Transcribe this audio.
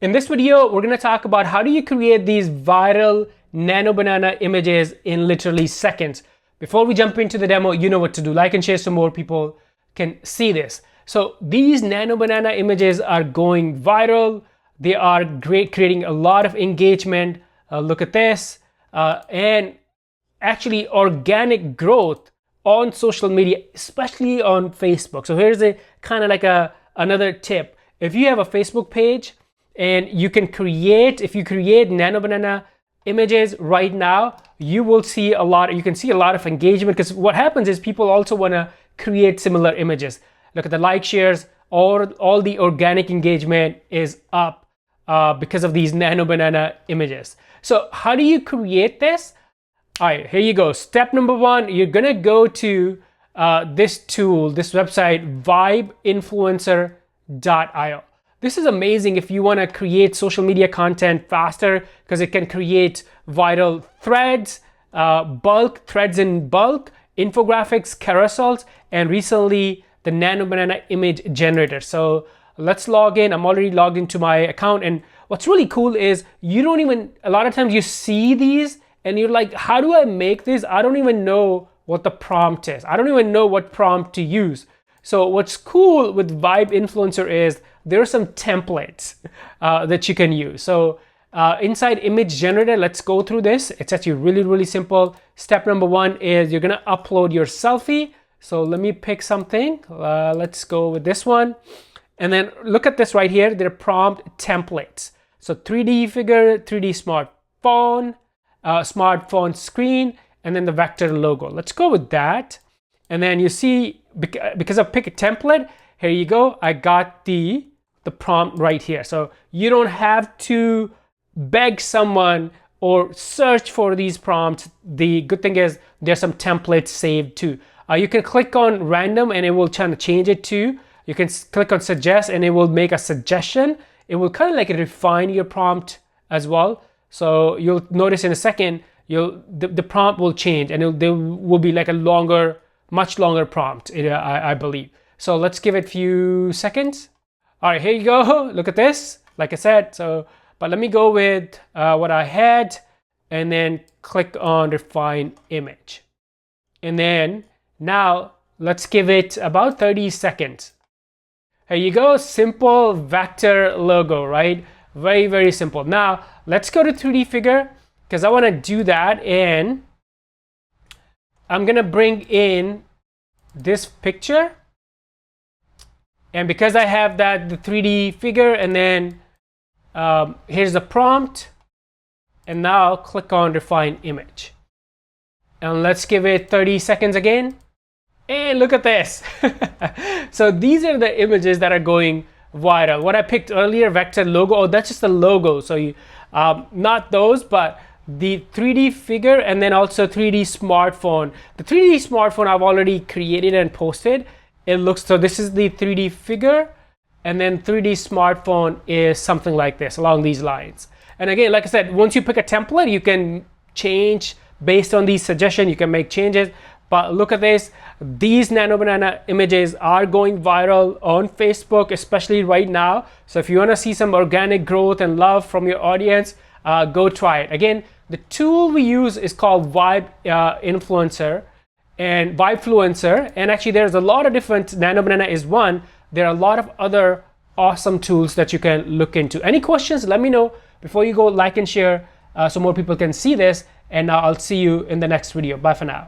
In this video, we're going to talk about how do you create these viral nano banana images in literally seconds. Before we jump into the demo, you know what to do. Like and share so more people can see this. So these nano banana images are going viral. They are great, creating a lot of engagement. Look at this. And actually organic growth on social media, especially on Facebook. So here's a kind of like another tip. If you have a Facebook page, and you can create, if you create nano banana images right now, you will see a lot, you can see a lot of engagement, because what happens is people also want to create similar images. Look at the like, shares, or all the organic engagement is up because of these nano banana images. So how do you create this? All right, here you go. Step number one, you're gonna go to this tool, this website, vibeinfluencer.io. This is amazing if you want to create social media content faster, because it can create viral threads, threads in bulk, infographics, carousels, and recently the nano banana image generator. So let's log in. I'm already logged into my account, and what's really cool is you don't even, a lot of times you see these and you're like, how do I make this? I don't even know what the prompt is. I don't even know what prompt to use. So what's cool with Vibe Influencer is there are some templates that you can use. So inside image generator, let's go through this. It's actually really, really simple. Step number one is you're gonna upload your selfie. So let me pick something. Let's go with this one. And then look at this right here. They're prompt templates. So 3D figure, 3D smartphone, smartphone screen, and then the vector logo. Let's go with that. And then you see, because I pick a template, here you go. I got the prompt right here. So you don't have to beg someone or search for these prompts. The good thing is there's some templates saved too. You can click on random and it will try to change it to. You can click on suggest and it will make a suggestion. It will kind of like refine your prompt as well. So you'll notice in a second, the prompt will change, and there will be like a longer, much longer prompt, I believe. So let's give it a few seconds. All right, here you go. Look at this, like I said. So, but let me go with what I had, and then click on refine image. And then now let's give it about 30 seconds. Here you go, simple vector logo, right? Very, very simple. Now let's go to 3D figure, because I want to do that, and I'm gonna bring in this picture. And because I have the 3D figure, and then here's the prompt, and now click on refine image. And let's give it 30 seconds again. And look at this. So these are the images that are going viral. What I picked earlier, vector logo, oh, that's just the logo. So you, not those, but the 3D figure, and then also 3D smartphone. The 3D smartphone I've already created and posted. It looks, so this is the 3D figure, and then 3D smartphone is something like this, along these lines. And again, like I said, once you pick a template, you can change based on these suggestions, you can make changes. But look at this, these nano banana images are going viral on Facebook, especially right now. So if you wanna see some organic growth and love from your audience, go try it. Again, the tool we use is called Vibe Influencer. And Vibefluencer, and actually there's a lot of different, nano banana is one. There are a lot of other awesome tools that you can look into. Any questions, let me know. Before you go, like and share so more people can see this, and I'll see you in the next video. Bye for now.